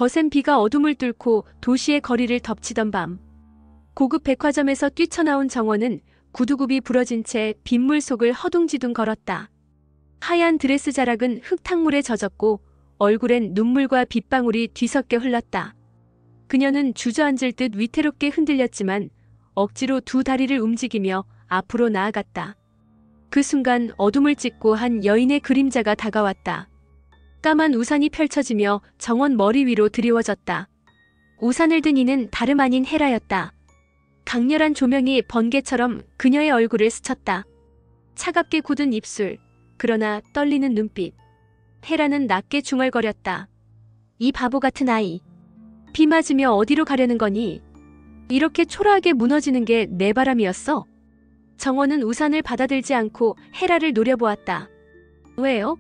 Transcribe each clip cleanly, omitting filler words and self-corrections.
거센 비가 어둠을 뚫고 도시의 거리를 덮치던 밤. 고급 백화점에서 뛰쳐나온 정원은 구두굽이 부러진 채 빗물 속을 허둥지둥 걸었다. 하얀 드레스 자락은 흙탕물에 젖었고 얼굴엔 눈물과 빗방울이 뒤섞여 흘렀다. 그녀는 주저앉을 듯 위태롭게 흔들렸지만 억지로 두 다리를 움직이며 앞으로 나아갔다. 그 순간 어둠을 찢고 한 여인의 그림자가 다가왔다. 까만 우산이 펼쳐지며 정원 머리 위로 드리워졌다. 우산을 든 이는 다름 아닌 헤라였다. 강렬한 조명이 번개처럼 그녀의 얼굴을 스쳤다. 차갑게 굳은 입술, 그러나 떨리는 눈빛. 헤라는 낮게 중얼거렸다. 이 바보 같은 아이. 비 맞으며 어디로 가려는 거니? 이렇게 초라하게 무너지는 게 내 바람이었어? 정원은 우산을 받아들지 않고 헤라를 노려보았다. 왜요?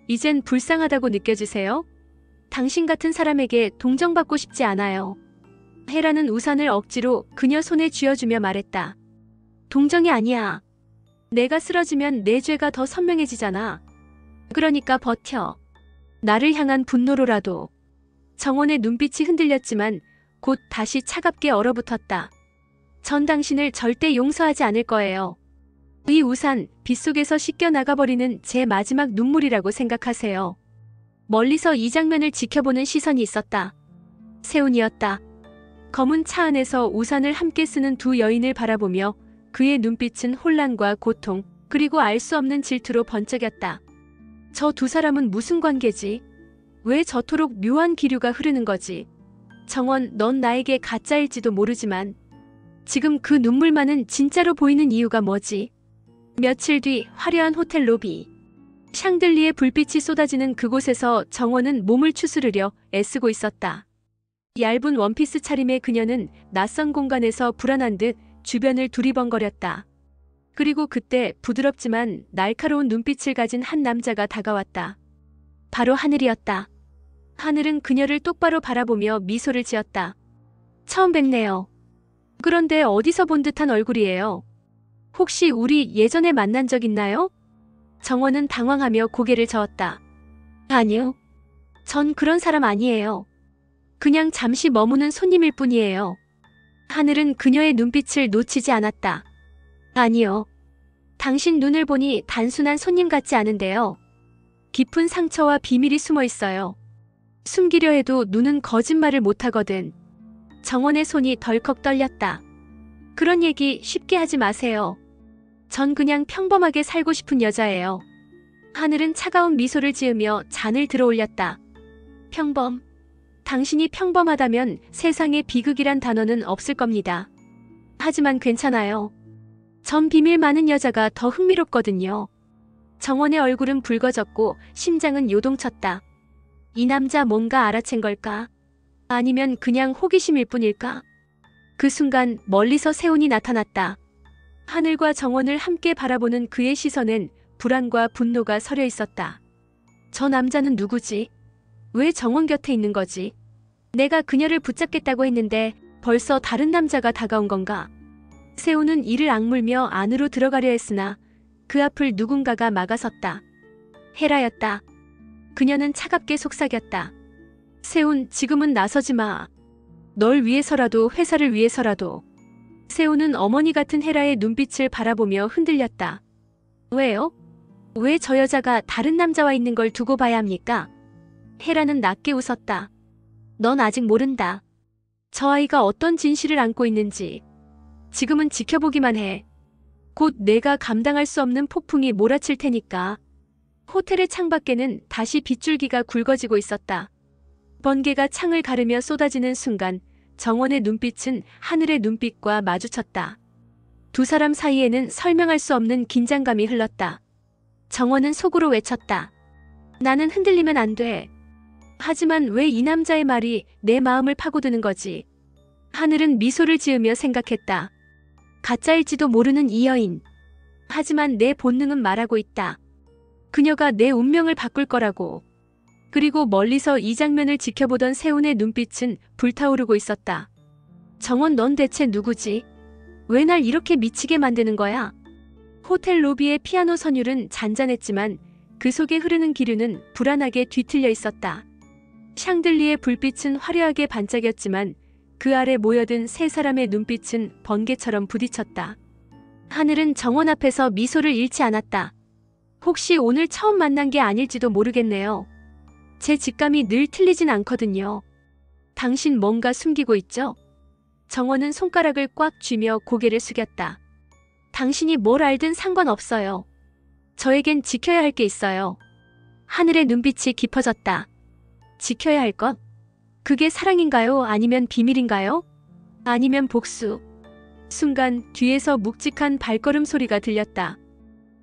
이젠 불쌍하다고 느껴지세요? 당신 같은 사람에게 동정받고 싶지 않아요. 헤라는 우산을 억지로 그녀 손에 쥐어주며 말했다. 동정이 아니야. 내가 쓰러지면 내 죄가 더 선명해지잖아. 그러니까 버텨. 나를 향한 분노로라도. 정원의 눈빛이 흔들렸지만 곧 다시 차갑게 얼어붙었다. 전 당신을 절대 용서하지 않을 거예요. 이 우산, 빗속에서 씻겨 나가버리는 제 마지막 눈물이라고 생각하세요. 멀리서 이 장면을 지켜보는 시선이 있었다. 세훈이었다. 검은 차 안에서 우산을 함께 쓰는 두 여인을 바라보며 그의 눈빛은 혼란과 고통, 그리고 알 수 없는 질투로 번쩍였다. 저 두 사람은 무슨 관계지? 왜 저토록 묘한 기류가 흐르는 거지? 정원, 넌 나에게 가짜일지도 모르지만 지금 그 눈물만은 진짜로 보이는 이유가 뭐지? 며칠 뒤 화려한 호텔 로비. 샹들리에 불빛이 쏟아지는 그곳에서 정원은 몸을 추스르려 애쓰고 있었다. 얇은 원피스 차림의 그녀는 낯선 공간에서 불안한 듯 주변을 두리번거렸다. 그리고 그때 부드럽지만 날카로운 눈빛을 가진 한 남자가 다가왔다. 바로 하늘이었다. 하늘은 그녀를 똑바로 바라보며 미소를 지었다. 처음 뵙네요. 그런데 어디서 본 듯한 얼굴이에요. 혹시 우리 예전에 만난 적 있나요? 정원은 당황하며 고개를 저었다. 아니요. 전 그런 사람 아니에요. 그냥 잠시 머무는 손님일 뿐이에요. 하늘은 그녀의 눈빛을 놓치지 않았다. 아니요. 당신 눈을 보니 단순한 손님 같지 않은데요. 깊은 상처와 비밀이 숨어 있어요. 숨기려 해도 눈은 거짓말을 못하거든. 정원의 손이 덜컥 떨렸다. 그런 얘기 쉽게 하지 마세요. 전 그냥 평범하게 살고 싶은 여자예요. 하늘은 차가운 미소를 지으며 잔을 들어 올렸다. 평범. 당신이 평범하다면 세상에 비극이란 단어는 없을 겁니다. 하지만 괜찮아요. 전 비밀 많은 여자가 더 흥미롭거든요. 정원의 얼굴은 붉어졌고 심장은 요동쳤다. 이 남자 뭔가 알아챈 걸까? 아니면 그냥 호기심일 뿐일까? 그 순간 멀리서 세훈이 나타났다. 하늘과 정원을 함께 바라보는 그의 시선엔 불안과 분노가 서려 있었다. 저 남자는 누구지? 왜 정원 곁에 있는 거지? 내가 그녀를 붙잡겠다고 했는데 벌써 다른 남자가 다가온 건가? 세훈은 이를 악물며 안으로 들어가려 했으나 그 앞을 누군가가 막아섰다. 헤라였다. 그녀는 차갑게 속삭였다. 세훈, 지금은 나서지 마. 널 위해서라도 회사를 위해서라도. 세훈은 어머니 같은 헤라의 눈빛을 바라보며 흔들렸다. 왜요? 왜 저 여자가 다른 남자와 있는 걸 두고 봐야 합니까? 헤라는 낮게 웃었다. 넌 아직 모른다. 저 아이가 어떤 진실을 안고 있는지. 지금은 지켜보기만 해. 곧 내가 감당할 수 없는 폭풍이 몰아칠 테니까. 호텔의 창밖에는 다시 빗줄기가 굵어지고 있었다. 번개가 창을 가르며 쏟아지는 순간 정원의 눈빛은 하늘의 눈빛과 마주쳤다. 두 사람 사이에는 설명할 수 없는 긴장감이 흘렀다. 정원은 속으로 외쳤다. 나는 흔들리면 안 돼. 하지만 왜 이 남자의 말이 내 마음을 파고드는 거지? 하늘은 미소를 지으며 생각했다. 가짜일지도 모르는 이 여인. 하지만 내 본능은 말하고 있다. 그녀가 내 운명을 바꿀 거라고. 그리고 멀리서 이 장면을 지켜보던 세훈의 눈빛은 불타오르고 있었다. 정원, 넌 대체 누구지? 왜 날 이렇게 미치게 만드는 거야? 호텔 로비의 피아노 선율은 잔잔했지만 그 속에 흐르는 기류는 불안하게 뒤틀려 있었다. 샹들리의 불빛은 화려하게 반짝였지만 그 아래 모여든 세 사람의 눈빛은 번개처럼 부딪혔다. 하늘은 정원 앞에서 미소를 잃지 않았다. 혹시 오늘 처음 만난 게 아닐지도 모르겠네요. 제 직감이 늘 틀리진 않거든요. 당신 뭔가 숨기고 있죠? 정원은 손가락을 꽉 쥐며 고개를 숙였다. 당신이 뭘 알든 상관없어요. 저에겐 지켜야 할 게 있어요. 하늘의 눈빛이 깊어졌다. 지켜야 할 것? 그게 사랑인가요? 아니면 비밀인가요? 아니면 복수? 순간 뒤에서 묵직한 발걸음 소리가 들렸다.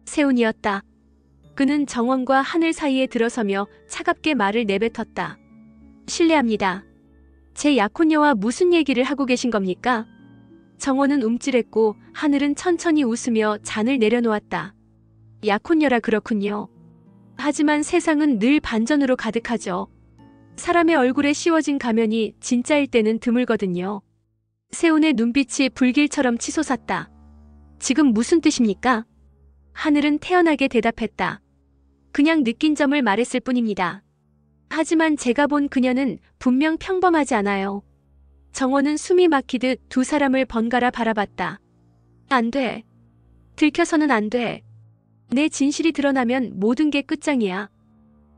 세훈이었다. 그는 정원과 하늘 사이에 들어서며 차갑게 말을 내뱉었다. 실례합니다. 제 약혼녀와 무슨 얘기를 하고 계신 겁니까? 정원은 움찔했고 하늘은 천천히 웃으며 잔을 내려놓았다. 약혼녀라 그렇군요. 하지만 세상은 늘 반전으로 가득하죠. 사람의 얼굴에 씌워진 가면이 진짜일 때는 드물거든요. 세훈의 눈빛이 불길처럼 치솟았다. 지금 무슨 뜻입니까? 하늘은 태연하게 대답했다. 그냥 느낀 점을 말했을 뿐입니다. 하지만 제가 본 그녀는 분명 평범하지 않아요. 정원은 숨이 막히듯 두 사람을 번갈아 바라봤다. 안 돼. 들켜서는 안 돼. 내 진실이 드러나면 모든 게 끝장이야.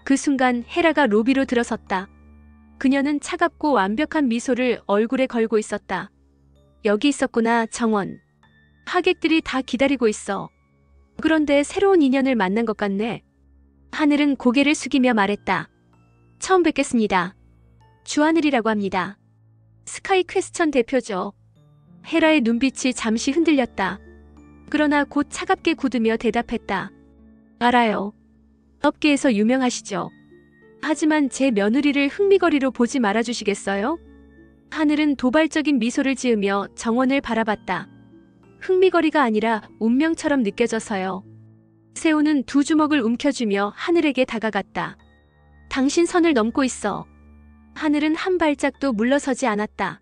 그 순간 헤라가 로비로 들어섰다. 그녀는 차갑고 완벽한 미소를 얼굴에 걸고 있었다. 여기 있었구나, 정원. 하객들이 다 기다리고 있어. 그런데 새로운 인연을 만난 것 같네. 하늘은 고개를 숙이며 말했다. 처음 뵙겠습니다. 주하늘이라고 합니다. 스카이 퀘스천 대표죠. 헤라의 눈빛이 잠시 흔들렸다. 그러나 곧 차갑게 굳으며 대답했다. 알아요. 업계에서 유명하시죠. 하지만 제 며느리를 흥미거리로 보지 말아주시겠어요? 하늘은 도발적인 미소를 지으며 정원을 바라봤다. 흥미거리가 아니라 운명처럼 느껴져서요. 세훈은 두 주먹을 움켜쥐며 하늘에게 다가갔다. 당신 선을 넘고 있어. 하늘은 한 발짝도 물러서지 않았다.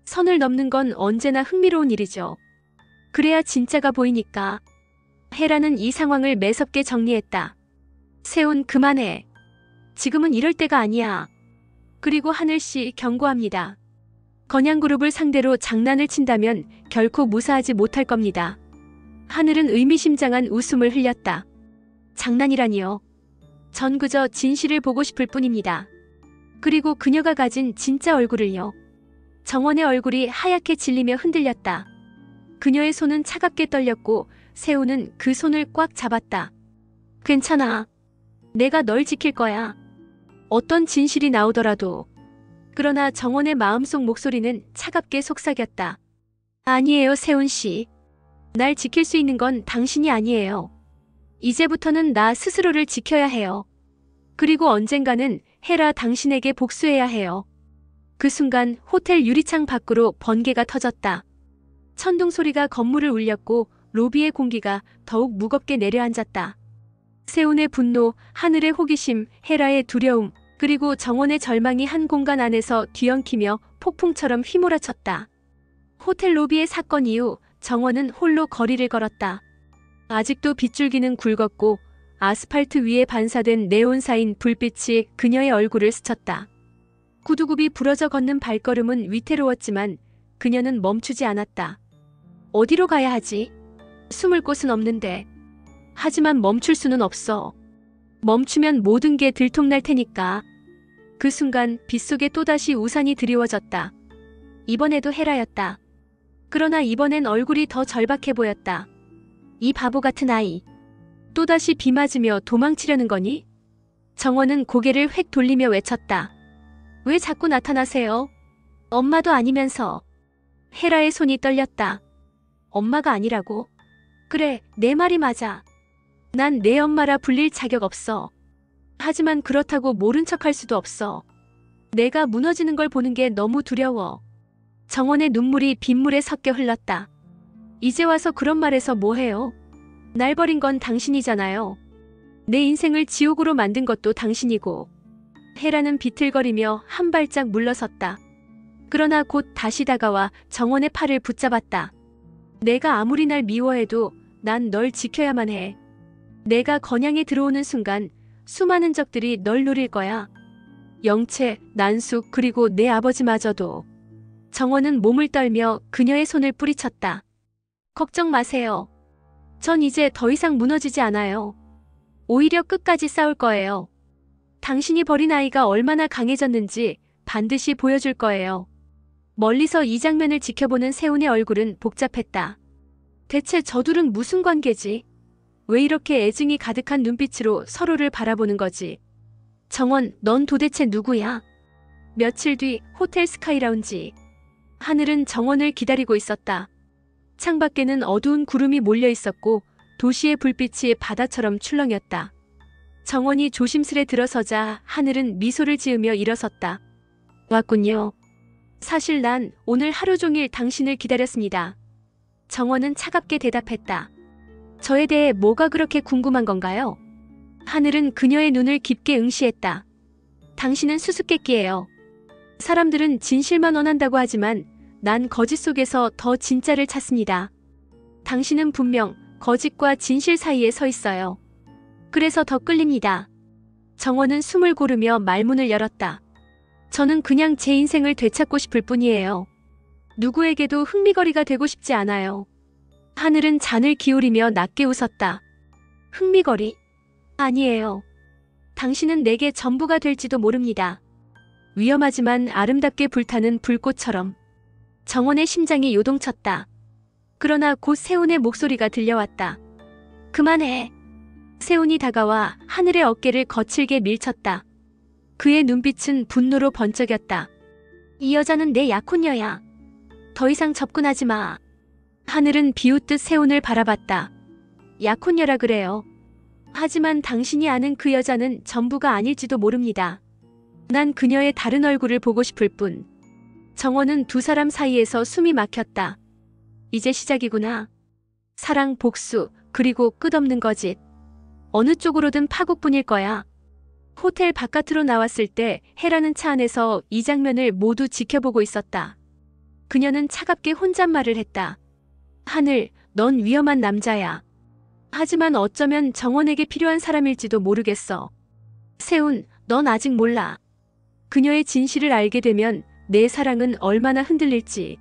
선을 넘는 건 언제나 흥미로운 일이죠. 그래야 진짜가 보이니까. 헤라는 이 상황을 매섭게 정리했다. 세훈 그만해. 지금은 이럴 때가 아니야. 그리고 하늘씨 경고합니다. 건양그룹을 상대로 장난을 친다면 결코 무사하지 못할 겁니다. 하늘은 의미심장한 웃음을 흘렸다. 장난이라니요. 전 그저 진실을 보고 싶을 뿐입니다. 그리고 그녀가 가진 진짜 얼굴을요. 정원의 얼굴이 하얗게 질리며 흔들렸다. 그녀의 손은 차갑게 떨렸고 세훈은 그 손을 꽉 잡았다. 괜찮아. 내가 널 지킬 거야. 어떤 진실이 나오더라도. 그러나 정원의 마음속 목소리는 차갑게 속삭였다. 아니에요, 세훈 씨. 날 지킬 수 있는 건 당신이 아니에요. 이제부터는 나 스스로를 지켜야 해요. 그리고 언젠가는 헤라 당신에게 복수해야 해요. 그 순간 호텔 유리창 밖으로 번개가 터졌다. 천둥 소리가 건물을 울렸고 로비의 공기가 더욱 무겁게 내려앉았다. 세훈의 분노, 하늘의 호기심, 헤라의 두려움, 그리고 정원의 절망이 한 공간 안에서 뒤엉키며 폭풍처럼 휘몰아쳤다. 호텔 로비의 사건 이후 정원은 홀로 거리를 걸었다. 아직도 빗줄기는 굵었고 아스팔트 위에 반사된 네온사인 불빛이 그녀의 얼굴을 스쳤다. 구두굽이 부러져 걷는 발걸음은 위태로웠지만 그녀는 멈추지 않았다. 어디로 가야 하지? 숨을 곳은 없는데. 하지만 멈출 수는 없어. 멈추면 모든 게 들통날 테니까. 그 순간 빗속에 또다시 우산이 드리워졌다. 이번에도 헤라였다. 그러나 이번엔 얼굴이 더 절박해 보였다. 이 바보 같은 아이. 또다시 비 맞으며 도망치려는 거니? 정원은 고개를 획 돌리며 외쳤다. 왜 자꾸 나타나세요? 엄마도 아니면서. 헤라의 손이 떨렸다. 엄마가 아니라고? 그래, 내 말이 맞아. 난 내 엄마라 불릴 자격 없어. 하지만 그렇다고 모른 척할 수도 없어. 내가 무너지는 걸 보는 게 너무 두려워. 정원의 눈물이 빗물에 섞여 흘렀다. 이제 와서 그런 말해서 뭐해요? 날 버린 건 당신이잖아요. 내 인생을 지옥으로 만든 것도 당신이고. 헤라는 비틀거리며 한 발짝 물러섰다. 그러나 곧 다시 다가와 정원의 팔을 붙잡았다. 내가 아무리 날 미워해도 난 널 지켜야만 해. 내가 건양에 들어오는 순간 수많은 적들이 널 노릴 거야. 영채, 난숙 그리고 내 아버지마저도. 정원은 몸을 떨며 그녀의 손을 뿌리쳤다. 걱정 마세요. 전 이제 더 이상 무너지지 않아요. 오히려 끝까지 싸울 거예요. 당신이 버린 아이가 얼마나 강해졌는지 반드시 보여줄 거예요. 멀리서 이 장면을 지켜보는 세훈의 얼굴은 복잡했다. 대체 저둘은 무슨 관계지? 왜 이렇게 애증이 가득한 눈빛으로 서로를 바라보는 거지? 정원, 넌 도대체 누구야? 며칠 뒤 호텔 스카이라운지. 하늘은 정원을 기다리고 있었다. 창밖에는 어두운 구름이 몰려 있었고 도시의 불빛이 바다처럼 출렁였다. 정원이 조심스레 들어서자 하늘은 미소를 지으며 일어섰다. 왔군요. 사실 난 오늘 하루 종일 당신을 기다렸습니다. 정원은 차갑게 대답했다. 저에 대해 뭐가 그렇게 궁금한 건가요? 하늘은 그녀의 눈을 깊게 응시했다. 당신은 수수께끼예요. 사람들은 진실만 원한다고 하지만 난 거짓 속에서 더 진짜를 찾습니다. 당신은 분명 거짓과 진실 사이에 서 있어요. 그래서 더 끌립니다. 정원은 숨을 고르며 말문을 열었다. 저는 그냥 제 인생을 되찾고 싶을 뿐이에요. 누구에게도 흥미거리가 되고 싶지 않아요. 하늘은 잔을 기울이며 낮게 웃었다. 흥미거리? 아니에요. 당신은 내게 전부가 될지도 모릅니다. 위험하지만 아름답게 불타는 불꽃처럼. 정원의 심장이 요동쳤다. 그러나 곧 세훈의 목소리가 들려왔다. 그만해. 세훈이 다가와 하늘의 어깨를 거칠게 밀쳤다. 그의 눈빛은 분노로 번쩍였다. 이 여자는 내 약혼녀야. 더 이상 접근하지 마. 하늘은 비웃듯 세훈을 바라봤다. 약혼녀라 그래요. 하지만 당신이 아는 그 여자는 전부가 아닐지도 모릅니다. 난 그녀의 다른 얼굴을 보고 싶을 뿐. 정원은 두 사람 사이에서 숨이 막혔다. 이제 시작이구나. 사랑, 복수, 그리고 끝없는 거짓. 어느 쪽으로든 파국뿐일 거야. 호텔 바깥으로 나왔을 때 해라는 차 안에서 이 장면을 모두 지켜보고 있었다. 그녀는 차갑게 혼잣말을 했다. 하늘, 넌 위험한 남자야. 하지만 어쩌면 정원에게 필요한 사람일지도 모르겠어. 세훈, 넌 아직 몰라. 그녀의 진실을 알게 되면 내 사랑은 얼마나 흔들릴지.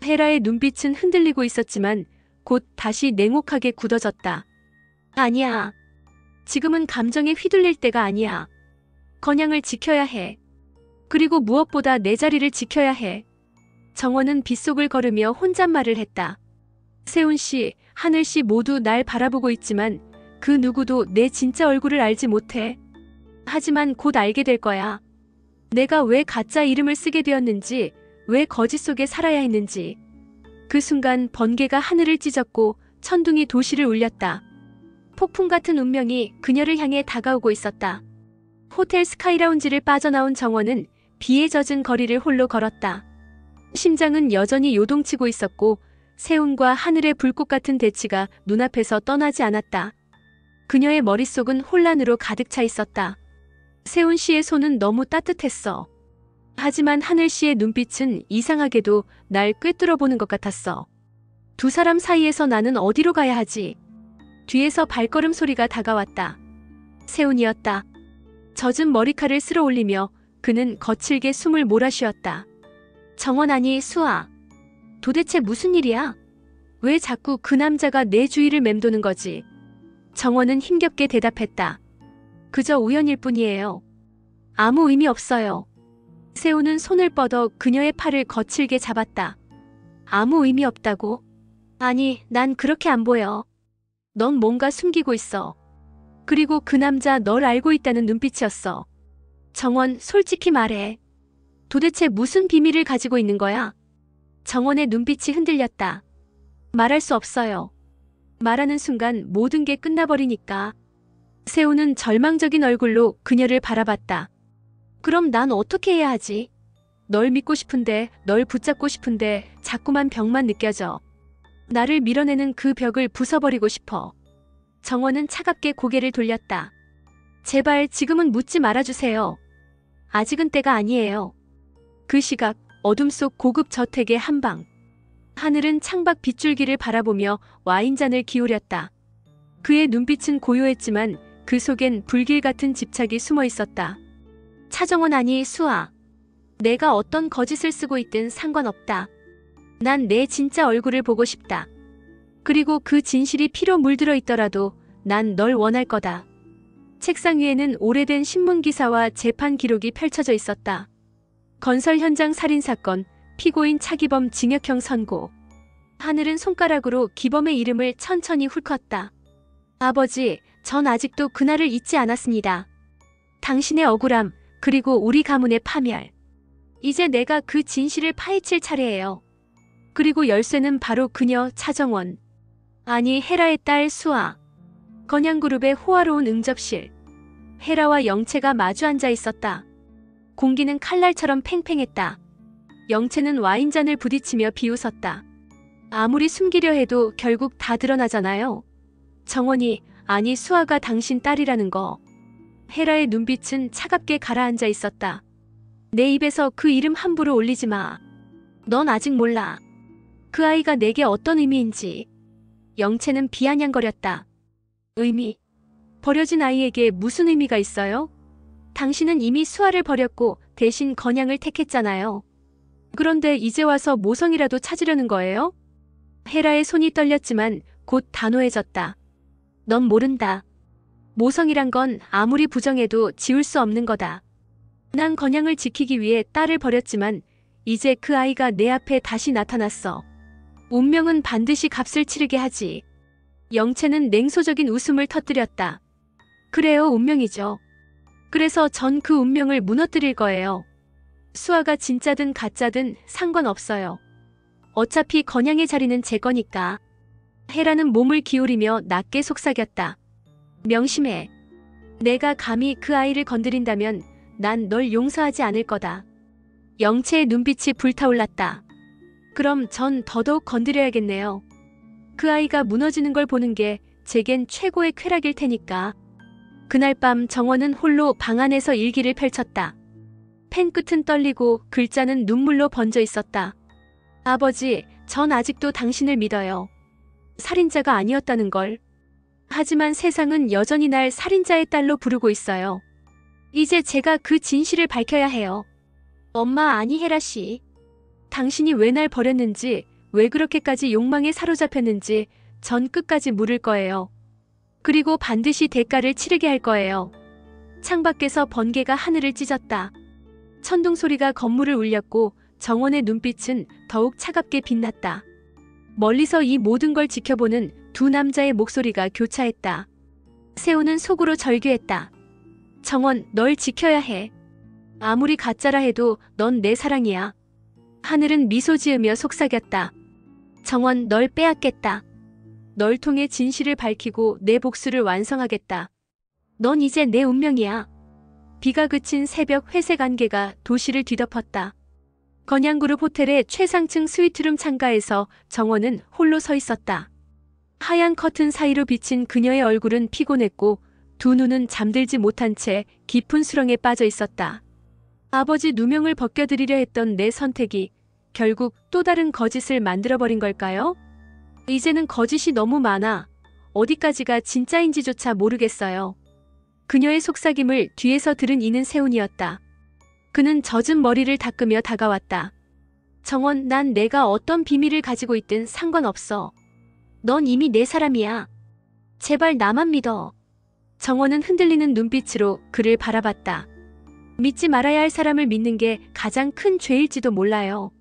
헤라의 눈빛은 흔들리고 있었지만 곧 다시 냉혹하게 굳어졌다. 아니야. 지금은 감정에 휘둘릴 때가 아니야. 건양을 지켜야 해. 그리고 무엇보다 내 자리를 지켜야 해. 정원은 빗속을 걸으며 혼잣말을 했다. 세훈 씨, 하늘 씨 모두 날 바라보고 있지만 그 누구도 내 진짜 얼굴을 알지 못해. 하지만 곧 알게 될 거야. 내가 왜 가짜 이름을 쓰게 되었는지, 왜 거짓 속에 살아야 했는지. 그 순간 번개가 하늘을 찢었고 천둥이 도시를 울렸다. 폭풍 같은 운명이 그녀를 향해 다가오고 있었다. 호텔 스카이라운지를 빠져나온 정원은 비에 젖은 거리를 홀로 걸었다. 심장은 여전히 요동치고 있었고 세훈과 하늘의 불꽃 같은 대치가 눈앞에서 떠나지 않았다. 그녀의 머릿속은 혼란으로 가득 차 있었다. 세훈 씨의 손은 너무 따뜻했어. 하지만 하늘 씨의 눈빛은 이상하게도 날 꿰뚫어 보는 것 같았어. 두 사람 사이에서 나는 어디로 가야 하지? 뒤에서 발걸음 소리가 다가왔다. 세훈이었다. 젖은 머리칼을 쓸어 올리며 그는 거칠게 숨을 몰아쉬었다. 정원 아니 수아. 도대체 무슨 일이야? 왜 자꾸 그 남자가 내 주위를 맴도는 거지? 정원은 힘겹게 대답했다. 그저 우연일 뿐이에요. 아무 의미 없어요. 세훈은 손을 뻗어 그녀의 팔을 거칠게 잡았다. 아무 의미 없다고? 아니, 난 그렇게 안 보여. 넌 뭔가 숨기고 있어. 그리고 그 남자 널 알고 있다는 눈빛이었어. 정원, 솔직히 말해. 도대체 무슨 비밀을 가지고 있는 거야? 정원의 눈빛이 흔들렸다. 말할 수 없어요. 말하는 순간 모든 게 끝나버리니까. 세훈은 절망적인 얼굴로 그녀를 바라봤다. 그럼 난 어떻게 해야 하지? 널 믿고 싶은데, 널 붙잡고 싶은데 자꾸만 벽만 느껴져. 나를 밀어내는 그 벽을 부숴버리고 싶어. 정원은 차갑게 고개를 돌렸다. 제발 지금은 묻지 말아주세요. 아직은 때가 아니에요. 그 시각 어둠 속 고급 저택의 한방. 하늘은 창밖 빗줄기를 바라보며 와인잔을 기울였다. 그의 눈빛은 고요했지만 그 속엔 불길 같은 집착이 숨어 있었다. 차정원 아니 수아. 내가 어떤 거짓을 쓰고 있든 상관없다. 난 내 진짜 얼굴을 보고 싶다. 그리고 그 진실이 피로 물들어 있더라도 난 널 원할 거다. 책상 위에는 오래된 신문 기사와 재판 기록이 펼쳐져 있었다. 건설 현장 살인 사건, 피고인 차기범 징역형 선고. 하늘은 손가락으로 기범의 이름을 천천히 훑었다. 아버지, 전 아직도 그날을 잊지 않았습니다. 당신의 억울함, 그리고 우리 가문의 파멸. 이제 내가 그 진실을 파헤칠 차례예요. 그리고 열쇠는 바로 그녀 차정원. 아니 헤라의 딸 수아. 건양그룹의 호화로운 응접실. 헤라와 영채가 마주 앉아 있었다. 공기는 칼날처럼 팽팽했다. 영채는 와인잔을 부딪히며 비웃었다. 아무리 숨기려 해도 결국 다 드러나잖아요. 정원이, 아니 수아가 당신 딸이라는 거. 헤라의 눈빛은 차갑게 가라앉아 있었다. 내 입에서 그 이름 함부로 올리지 마. 넌 아직 몰라. 그 아이가 내게 어떤 의미인지. 영채는 비아냥거렸다. 의미? 버려진 아이에게 무슨 의미가 있어요? 당신은 이미 수아를 버렸고 대신 건양을 택했잖아요. 그런데 이제 와서 모성이라도 찾으려는 거예요? 헤라의 손이 떨렸지만 곧 단호해졌다. 넌 모른다. 모성이란 건 아무리 부정해도 지울 수 없는 거다. 난 건양을 지키기 위해 딸을 버렸지만 이제 그 아이가 내 앞에 다시 나타났어. 운명은 반드시 값을 치르게 하지. 영채는 냉소적인 웃음을 터뜨렸다. 그래요, 운명이죠. 그래서 전 그 운명을 무너뜨릴 거예요. 수아가 진짜든 가짜든 상관없어요. 어차피 건양의 자리는 제 거니까. 헤라는 몸을 기울이며 낮게 속삭였다. 명심해. 내가 감히 그 아이를 건드린다면 난 널 용서하지 않을 거다. 영채의 눈빛이 불타올랐다. 그럼 전 더더욱 건드려야겠네요. 그 아이가 무너지는 걸 보는 게 제겐 최고의 쾌락일 테니까. 그날 밤 정원은 홀로 방 안에서 일기를 펼쳤다. 펜 끝은 떨리고 글자는 눈물로 번져 있었다. 아버지, 전 아직도 당신을 믿어요. 살인자가 아니었다는 걸. 하지만 세상은 여전히 날 살인자의 딸로 부르고 있어요. 이제 제가 그 진실을 밝혀야 해요. 엄마 아니 헤라 씨. 당신이 왜 날 버렸는지, 왜 그렇게까지 욕망에 사로잡혔는지 전 끝까지 물을 거예요. 그리고 반드시 대가를 치르게 할 거예요. 창밖에서 번개가 하늘을 찢었다. 천둥 소리가 건물을 울렸고 정원의 눈빛은 더욱 차갑게 빛났다. 멀리서 이 모든 걸 지켜보는 두 남자의 목소리가 교차했다. 세우는 속으로 절규했다. 정원, 널 지켜야 해. 아무리 가짜라 해도 넌 내 사랑이야. 하늘은 미소 지으며 속삭였다. 정원, 널 빼앗겠다. 널 통해 진실을 밝히고 내 복수를 완성하겠다. 넌 이제 내 운명이야. 비가 그친 새벽 회색 안개가 도시를 뒤덮었다. 건양그룹 호텔의 최상층 스위트룸 창가에서 정원은 홀로 서 있었다. 하얀 커튼 사이로 비친 그녀의 얼굴은 피곤했고 두 눈은 잠들지 못한 채 깊은 수렁에 빠져 있었다. 아버지 누명을 벗겨드리려 했던 내 선택이 결국 또 다른 거짓을 만들어버린 걸까요? 이제는 거짓이 너무 많아 어디까지가 진짜인지조차 모르겠어요. 그녀의 속삭임을 뒤에서 들은 이는 세훈이었다. 그는 젖은 머리를 닦으며 다가왔다. 정원, 난 내가 어떤 비밀을 가지고 있든 상관없어. 넌 이미 내 사람이야. 제발 나만 믿어. 정원은 흔들리는 눈빛으로 그를 바라봤다. 믿지 말아야 할 사람을 믿는 게 가장 큰 죄일지도 몰라요.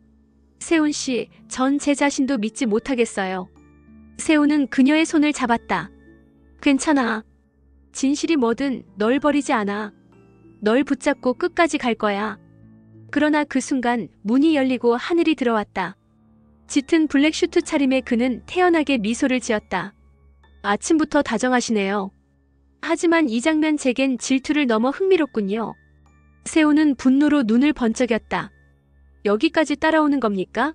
세훈 씨, 전 제 자신도 믿지 못하겠어요. 세훈은 그녀의 손을 잡았다. 괜찮아. 진실이 뭐든 널 버리지 않아. 널 붙잡고 끝까지 갈 거야. 그러나 그 순간 문이 열리고 하늘이 들어왔다. 짙은 블랙 슈트 차림의 그는 태연하게 미소를 지었다. 아침부터 다정하시네요. 하지만 이 장면 제겐 질투를 넘어 흥미롭군요. 세훈은 분노로 눈을 번쩍였다. 여기까지 따라오는 겁니까?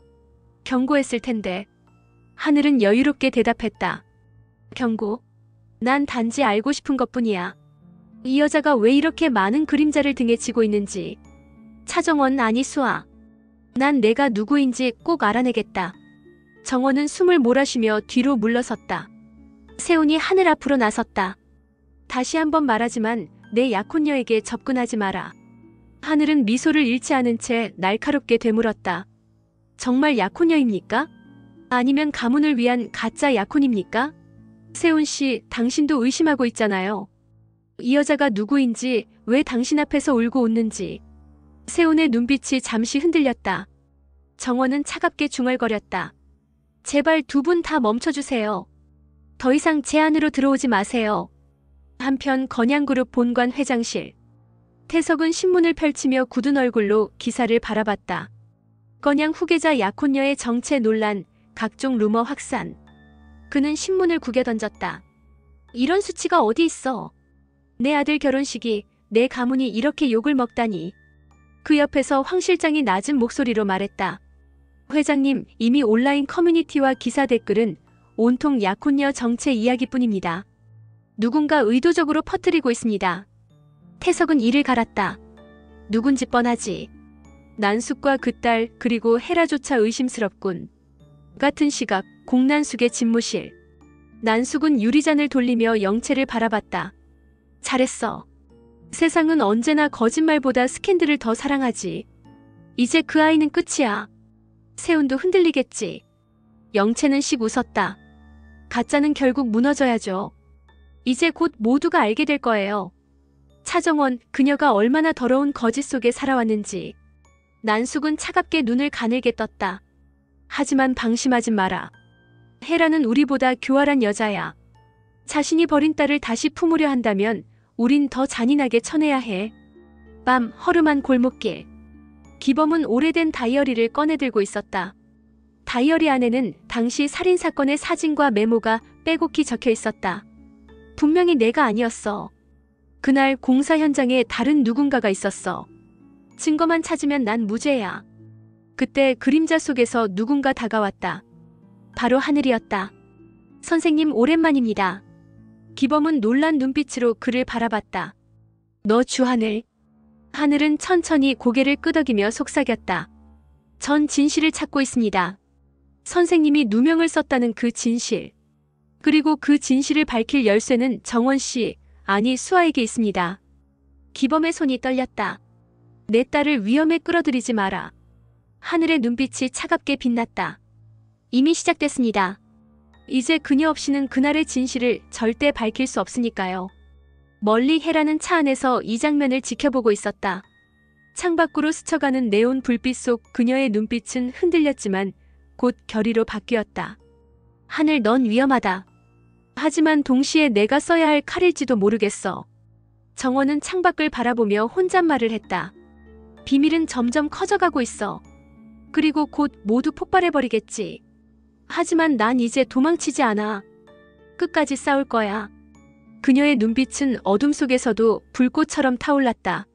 경고했을 텐데. 하늘은 여유롭게 대답했다. 경고? 난 단지 알고 싶은 것뿐이야. 이 여자가 왜 이렇게 많은 그림자를 등에 지고 있는지. 차정원 아니 수아. 난 내가 누구인지 꼭 알아내겠다. 정원은 숨을 몰아쉬며 뒤로 물러섰다. 세훈이 하늘 앞으로 나섰다. 다시 한번 말하지만 내 약혼녀에게 접근하지 마라. 하늘은 미소를 잃지 않은 채 날카롭게 되물었다. 정말 약혼녀입니까? 아니면 가문을 위한 가짜 약혼입니까? 세훈 씨, 당신도 의심하고 있잖아요. 이 여자가 누구인지, 왜 당신 앞에서 울고 웃는지. 세훈의 눈빛이 잠시 흔들렸다. 정원은 차갑게 중얼거렸다. 제발 두 분 다 멈춰주세요. 더 이상 제 안으로 들어오지 마세요. 한편 건양그룹 본관 회장실. 태석은 신문을 펼치며 굳은 얼굴로 기사를 바라봤다. 건양 후계자 약혼녀의 정체 논란, 각종 루머 확산. 그는 신문을 구겨 던졌다. 이런 수치가 어디 있어. 내 아들 결혼식이, 내 가문이 이렇게 욕을 먹다니. 그 옆에서 황 실장이 낮은 목소리로 말했다. 회장님, 이미 온라인 커뮤니티와 기사 댓글은 온통 약혼녀 정체 이야기뿐입니다. 누군가 의도적으로 퍼뜨리고 있습니다. 태석은 이를 갈았다. 누군지 뻔하지. 난숙과 그 딸, 그리고 헤라조차 의심스럽군. 같은 시각 공난숙의 집무실. 난숙은 유리잔을 돌리며 영채를 바라봤다. 잘했어. 세상은 언제나 거짓말보다 스캔들을 더 사랑하지. 이제 그 아이는 끝이야. 세훈도 흔들리겠지. 영채는 씩 웃었다. 가짜는 결국 무너져야죠. 이제 곧 모두가 알게 될 거예요. 차정원, 그녀가 얼마나 더러운 거짓 속에 살아왔는지. 난숙은 차갑게 눈을 가늘게 떴다. 하지만 방심하지 마라. 헤라는 우리보다 교활한 여자야. 자신이 버린 딸을 다시 품으려 한다면 우린 더 잔인하게 쳐내야 해. 밤 허름한 골목길. 기범은 오래된 다이어리를 꺼내들고 있었다. 다이어리 안에는 당시 살인사건의 사진과 메모가 빼곡히 적혀 있었다. 분명히 내가 아니었어. 그날 공사 현장에 다른 누군가가 있었어. 증거만 찾으면 난 무죄야. 그때 그림자 속에서 누군가 다가왔다. 바로 하늘이었다. 선생님, 오랜만입니다. 기범은 놀란 눈빛으로 그를 바라봤다. 너 주하늘. 하늘은 천천히 고개를 끄덕이며 속삭였다. 전 진실을 찾고 있습니다. 선생님이 누명을 썼다는 그 진실. 그리고 그 진실을 밝힐 열쇠는 정원 씨, 아니 수아에게 있습니다. 기범의 손이 떨렸다. 내 딸을 위험에 끌어들이지 마라. 하늘의 눈빛이 차갑게 빛났다. 이미 시작됐습니다. 이제 그녀 없이는 그날의 진실을 절대 밝힐 수 없으니까요. 멀리 헤라는 차 안에서 이 장면을 지켜보고 있었다. 창밖으로 스쳐가는 네온 불빛 속 그녀의 눈빛은 흔들렸지만 곧 결의로 바뀌었다. 하늘, 넌 위험하다. 하지만 동시에 내가 써야 할 칼일지도 모르겠어. 정원은 창밖을 바라보며 혼잣말을 했다. 비밀은 점점 커져가고 있어. 그리고 곧 모두 폭발해버리겠지. 하지만 난 이제 도망치지 않아. 끝까지 싸울 거야. 그녀의 눈빛은 어둠 속에서도 불꽃처럼 타올랐다.